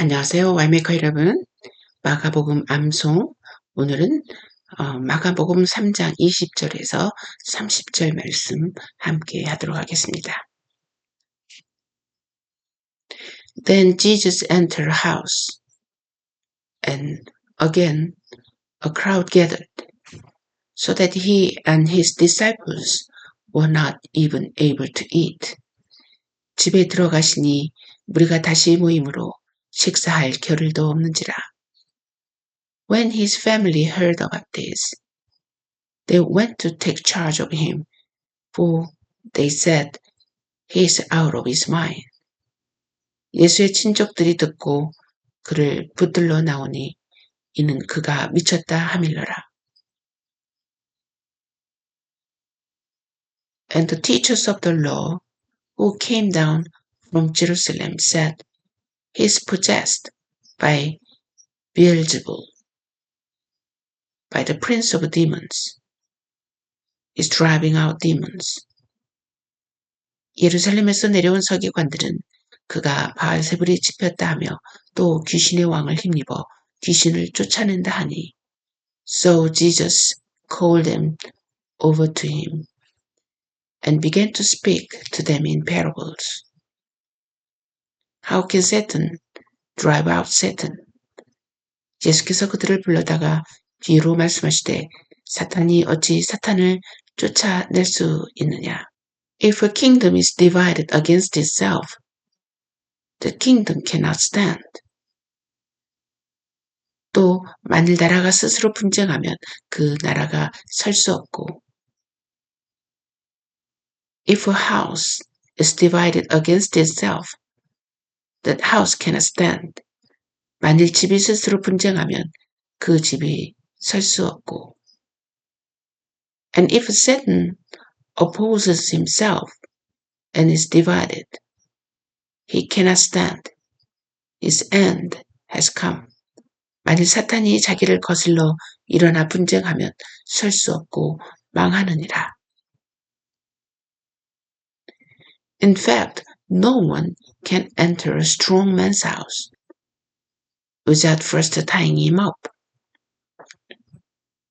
안녕하세요. 와이메이커 여러분. 마가복음 암송. 오늘은 마가복음 3장 20절에서 30절 말씀 함께 하도록 하겠습니다. Then Jesus entered a house, and again a crowd gathered, so that he and his disciples were not even able to eat. 집에 들어가시니 무리가 다시 모임으로 식사할 겨를도 없는지라. When his family heard about this, they went to take charge of him, for they said, he is out of his mind. 예수의 친족들이 듣고 그를 붙들러 나오니 이는 그가 미쳤다 하밀러라. And the teachers of the law who came down from Jerusalem said, he is possessed by Beelzebul, by the prince of demons. Is driving out demons. 예루살렘에서 내려온 서기관들은 그가 바알세불이 집혔다 하며 또 귀신의 왕을 힘입어 귀신을 쫓아낸다 하니. So Jesus called them over to him and began to speak to them in parables. How can Satan drive out Satan? 예수께서 그들을 불러다가 뒤로 말씀하시되 사탄이 어찌 사탄을 쫓아낼 수 있느냐? If a kingdom is divided against itself, the kingdom cannot stand. 또 만일 나라가 스스로 분쟁하면 그 나라가 설 수 없고. If a house is divided against itself, that house cannot stand. 만일 집이 스스로 분쟁하면 그 집이 설 수 없고. And if Satan opposes himself and is divided, he cannot stand. His end has come. 만일 사탄이 자기를 거슬러 일어나 분쟁하면 설 수 없고 망하느니라. In fact, no one can enter a strong man's house without first tying him up.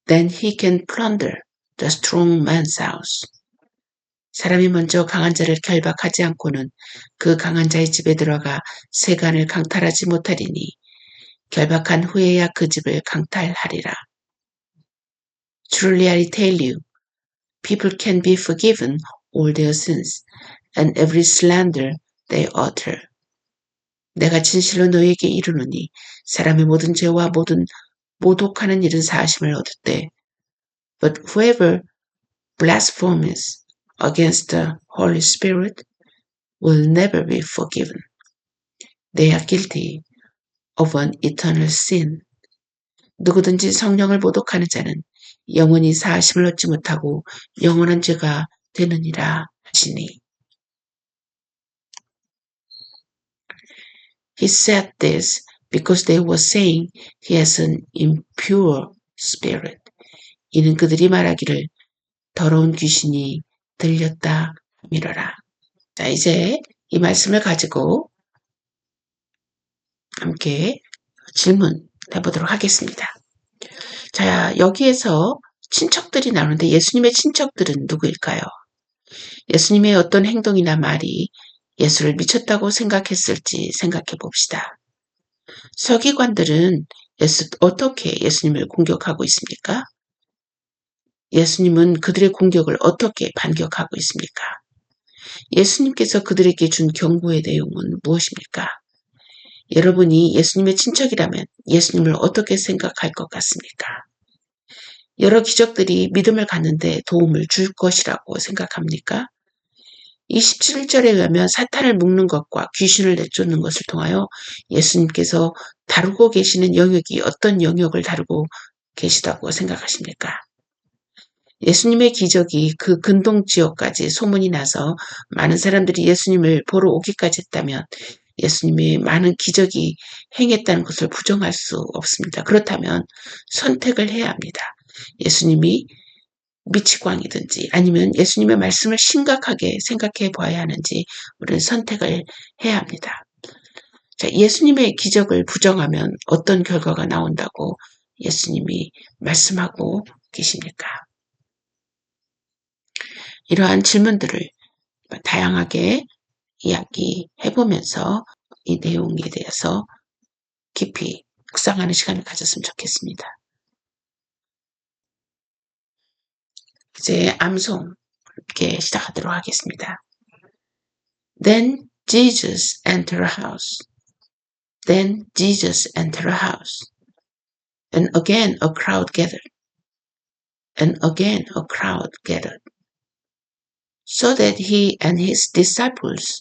Then he can plunder the strong man's house. 사람이 먼저 강한 자를 결박하지 않고는 그 강한 자의 집에 들어가 세간을 강탈하지 못하리니 결박한 후에야 그 집을 강탈하리라. Truly I tell you, people can be forgiven all their sins and every slander they utter. 내가 진실로 너희에게 이르노니 사람의 모든 죄와 모든 모독하는 일은 사하심을 얻었되, but whoever blasphemes against the Holy Spirit will never be forgiven. They are guilty of an eternal sin. 누구든지 성령을 모독하는 자는 영원히 사하심을 얻지 못하고 영원한 죄가 되느니라 하시니. He said this because they were saying he has an impure spirit. 이는 그들이 말하기를 더러운 귀신이 들렸다 하미러라. 자, 이제 이 말씀을 가지고 함께 질문 해보도록 하겠습니다. 자, 여기에서 친척들이 나오는데 예수님의 친척들은 누구일까요? 예수님의 어떤 행동이나 말이 예수를 미쳤다고 생각했을지 생각해 봅시다. 서기관들은 어떻게 예수님을 공격하고 있습니까? 예수님은 그들의 공격을 어떻게 반격하고 있습니까? 예수님께서 그들에게 준 경고의 내용은 무엇입니까? 여러분이 예수님의 친척이라면 예수님을 어떻게 생각할 것 같습니까? 여러 기적들이 믿음을 갖는데 도움을 줄 것이라고 생각합니까? 27절에 의하면 사탄을 묶는 것과 귀신을 내쫓는 것을 통하여 예수님께서 다루고 계시는 영역이 어떤 영역을 다루고 계시다고 생각하십니까? 예수님의 기적이 그 근동 지역까지 소문이 나서 많은 사람들이 예수님을 보러 오기까지 했다면 예수님의 많은 기적이 행했다는 것을 부정할 수 없습니다. 그렇다면 선택을 해야 합니다. 예수님이 미치광이든지 아니면 예수님의 말씀을 심각하게 생각해 봐야 하는지 우리는 선택을 해야 합니다. 자, 예수님의 기적을 부정하면 어떤 결과가 나온다고 예수님이 말씀하고 계십니까? 이러한 질문들을 다양하게 이야기해보면서 이 내용에 대해서 깊이 묵상하는 시간을 가졌으면 좋겠습니다. 이제 암송 함께 시작하도록 하겠습니다. Then Jesus entered a house. Then Jesus entered a house. And again a crowd gathered. And again a crowd gathered. So that he and his disciples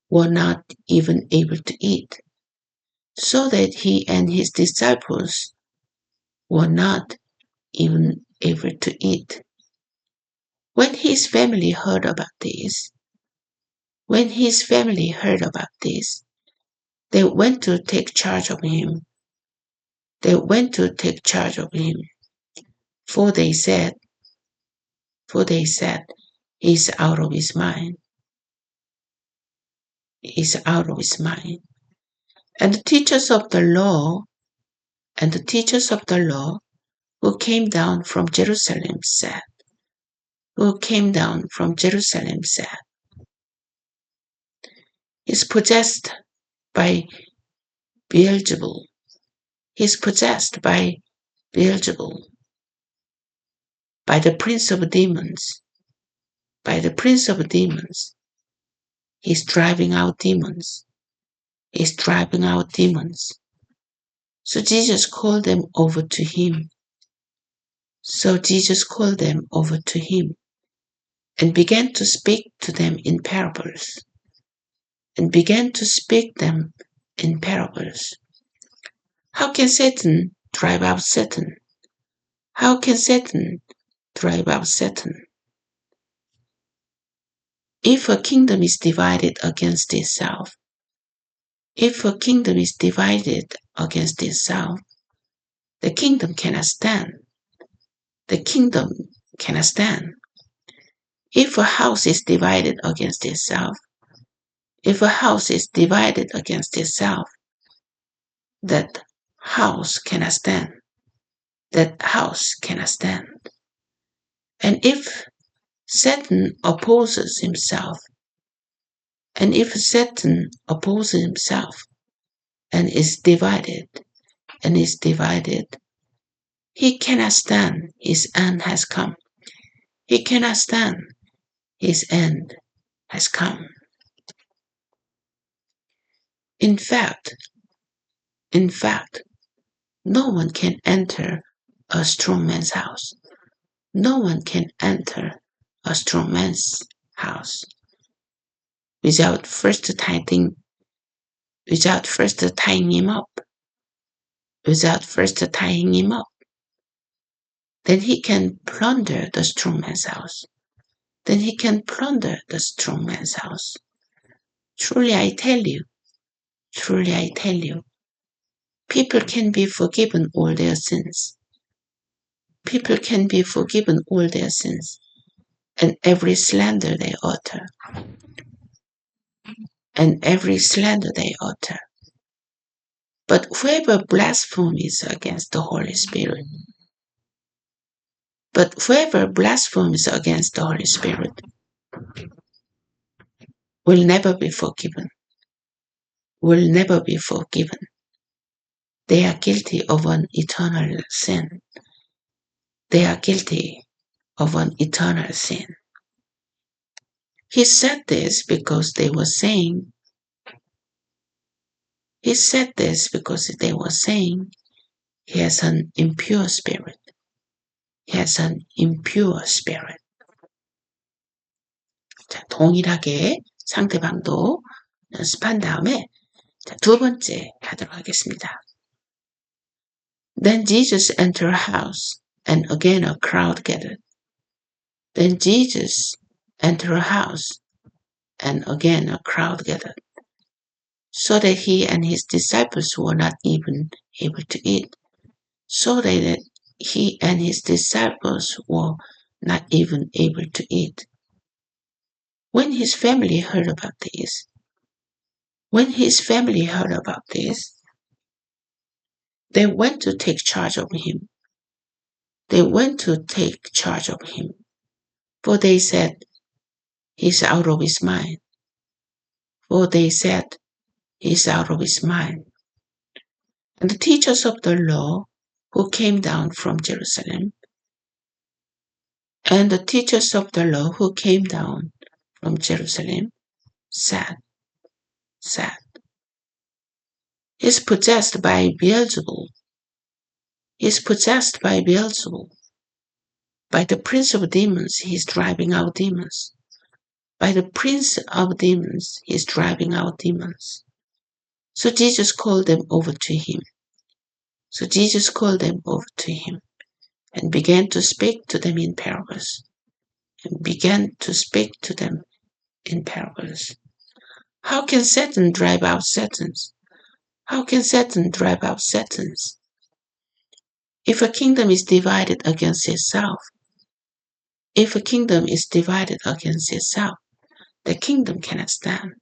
were not even able to eat. So that he and his disciples were not even able to eat. When his family heard about this, they went to take charge of him. For they said, he's out of his mind. And the teachers of the law who came down from Jerusalem said, he's possessed by Beelzebul. By the prince of demons. He's driving out demons. So Jesus called them over to him. And began to speak to them in parables. How can Satan drive out Satan? If a kingdom is divided against itself, the kingdom cannot stand. If a house is divided against itself, that house cannot stand. And if Satan opposes himself and is divided, he cannot stand. His end has come. In fact, no one can enter a strong man's house. Without first tying him up. Then he can plunder the strong man's house. Truly I tell you, people can be forgiven all their sins. And every slander they utter. But whoever blasphemes against the Holy Spirit will never be forgiven. They are guilty of an eternal sin. He said this because they were saying, he has an impure spirit. 자, 동일하게 상대방도 연습한 다음에 두 번째 하도록 하겠습니다. Then Jesus entered a house, and again a crowd gathered. So that he and his disciples were not even able to eat. When his family heard about this, When his family heard about this, they went to take charge of him. They went to take charge of him, for they said, he's out of his mind. For they said, he's out of his mind. And the teachers of the law who came down from Jerusalem, and the teachers of the law who came down from Jerusalem said, he's possessed by Beelzebul. He's possessed by Beelzebul. By the prince of demons, he's driving out demons. By the prince of demons, he's driving out demons. So Jesus called them over to him. And began to speak to them in parables. How can Satan drive out Satans? If a kingdom is divided against itself, the kingdom cannot stand.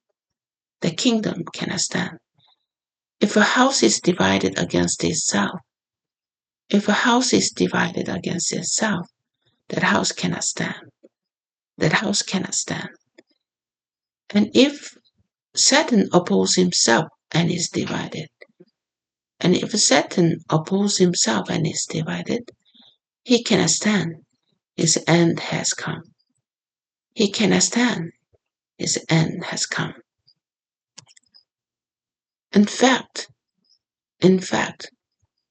If a house is divided against itself, that house cannot stand. And if Satan opposes himself and is divided, he cannot stand. His end has come. In fact,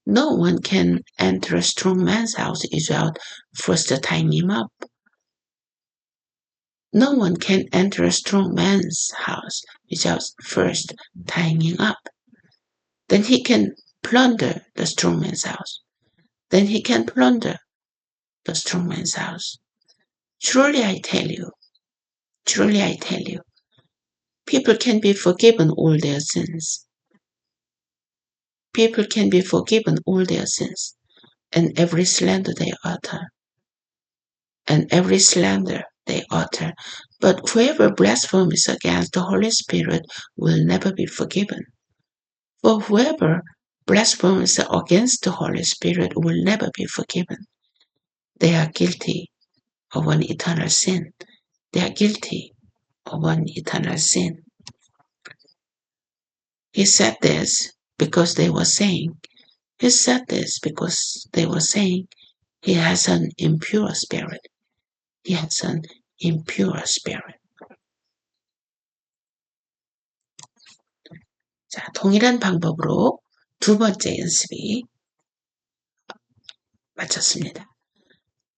no one can enter a strong man's house without first tying him up. No one can enter a strong man's house without first tying him up. Then he can plunder the strong man's house. Truly I tell you, people can be forgiven all their sins. And every slander they utter. But whoever blasphemes against the Holy Spirit will never be forgiven. For whoever blasphemes against the Holy Spirit will never be forgiven. They are guilty of an eternal sin. He said this because they were saying, he has an impure spirit. 자, 동일한 방법으로 두 번째 연습이 마쳤습니다.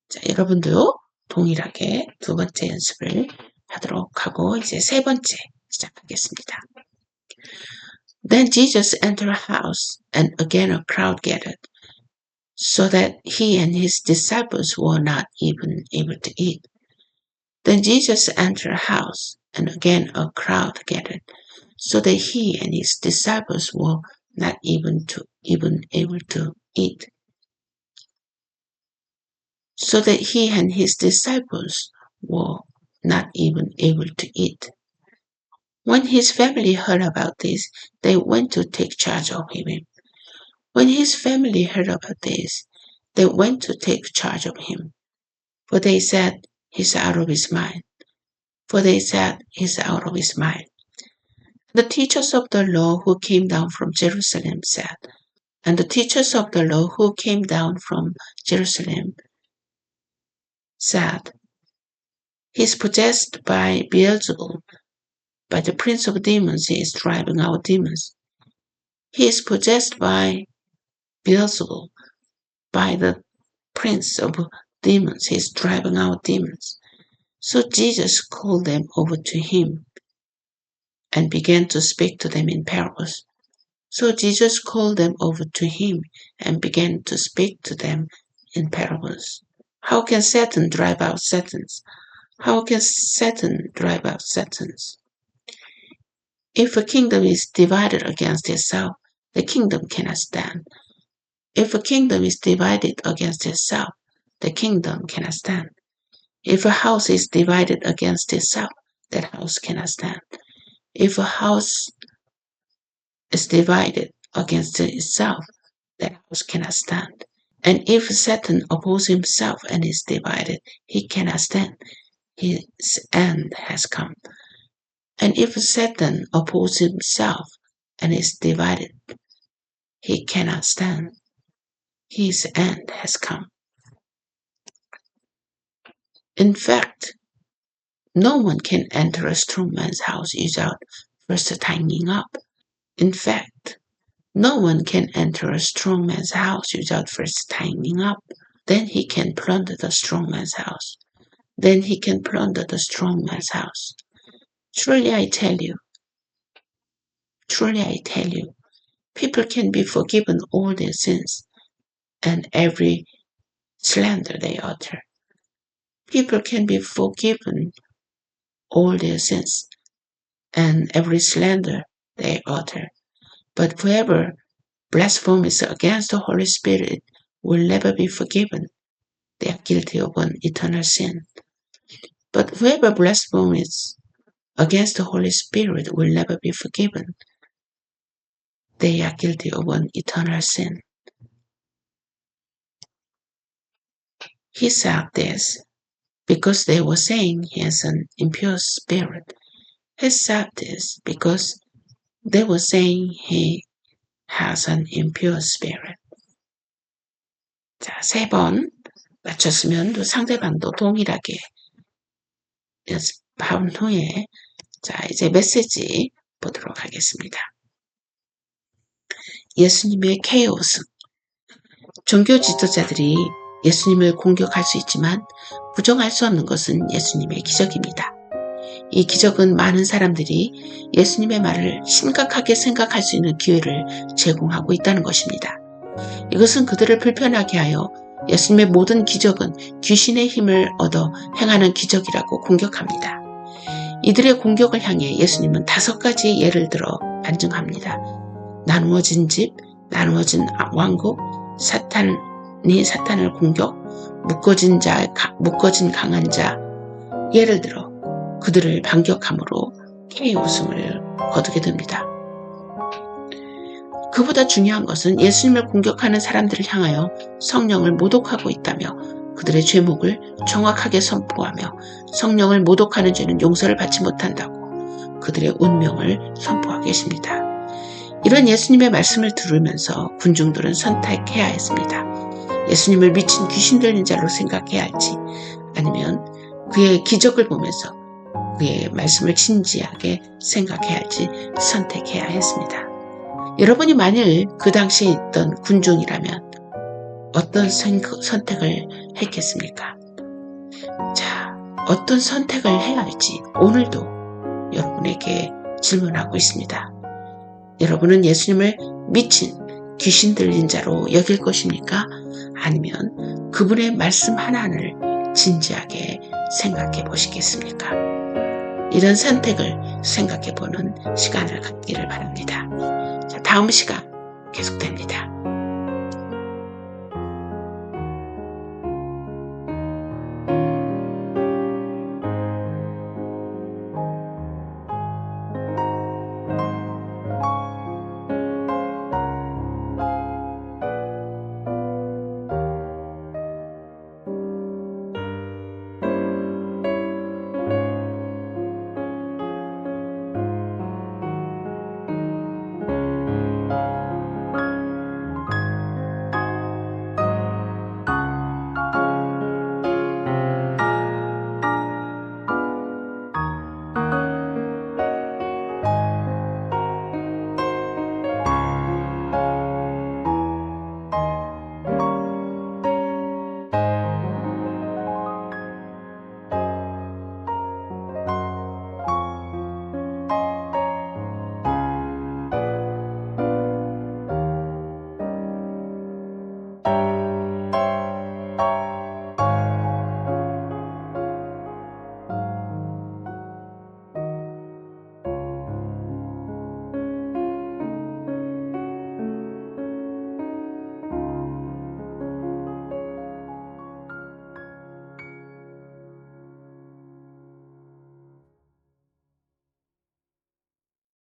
자, 여러분도 동일하게 두 번째 연습을 하도록 하고 이제 세 번째 시작하겠습니다. Then Jesus entered a house, and again a crowd gathered, so that he and his disciples were not even able to eat. Then Jesus entered a house, and again a crowd gathered, so that he and his disciples were not even able to eat. When his family heard about this, they went to take charge of him. For they said, he's out of his mind. The teachers of the law who came down from Jerusalem said, he's possessed by Beelzebul. By the prince of demons, he is driving out demons. He is possessed by Beelzebul. By the prince of demons, he is driving out demons. So Jesus called them over to him and began to speak to them in parables. How can Satan drive out Satans? If a kingdom is divided against itself, the kingdom cannot stand. If a house is divided against itself, that house cannot stand. If a house is divided against itself, that house cannot stand. And if Satan opposes himself and is divided, he cannot stand. His end has come. And if Satan opposes himself and is divided, he cannot stand. His end has come. In fact, no one can enter a strong man's house without first tying up. In fact, no one can enter a strong man's house without first tying up. Then he can plunder the strong man's house. Then he can plunder the strong man's house. Truly I tell you, people can be forgiven all their sins and every slander they utter. People can be forgiven all their sins and every slander they utter. But whoever blasphemes against the Holy Spirit will never be forgiven. They are guilty of an eternal sin. But whoever blasphemes against the Holy Spirit will never be forgiven. They are guilty of an eternal sin. He said this because they were saying he has an impure spirit. He said this because they were saying he has an impure spirit. 자, 3번 맞췄으면 또 상대방도 동일하게 연습한 후에 자, 이제 메시지 보도록 하겠습니다. 예수님의 케이오스. 종교 지도자들이 예수님을 공격할 수 있지만 부정할 수 없는 것은 예수님의 기적입니다. 이 기적은 많은 사람들이 예수님의 말을 심각하게 생각할 수 있는 기회를 제공하고 있다는 것입니다. 이것은 그들을 불편하게 하여 예수님의 모든 기적은 귀신의 힘을 얻어 행하는 기적이라고 공격합니다. 이들의 공격을 향해 예수님은 5가지 예를 들어 반증합니다. 나누어진 집, 나누어진 왕국, 사탄이 사탄을 공격, 묶어진 강한 자, 예를 들어 그들을 반격함으로 K 웃음을 거두게 됩니다. 그보다 중요한 것은 예수님을 공격하는 사람들을 향하여 성령을 모독하고 있다며 그들의 죄목을 정확하게 선포하며 성령을 모독하는 죄는 용서를 받지 못한다고 그들의 운명을 선포하고 계십니다. 이런 예수님의 말씀을 들으면서 군중들은 선택해야 했습니다. 예수님을 미친 귀신 들린 자로 생각해야 할지 아니면 그의 기적을 보면서 그의 말씀을 진지하게 생각해야 할지 선택해야 했습니다. 여러분이 만일 그 당시에 있던 군중이라면 어떤 선택을 했겠습니까? 자, 어떤 선택을 해야 할지 오늘도 여러분에게 질문하고 있습니다. 여러분은 예수님을 미친 귀신 들린 자로 여길 것입니까? 아니면 그분의 말씀 하나를 진지하게 생각해 보시겠습니까? 이런 선택을 생각해 보는 시간을 갖기를 바랍니다. 자, 다음 시간 계속됩니다.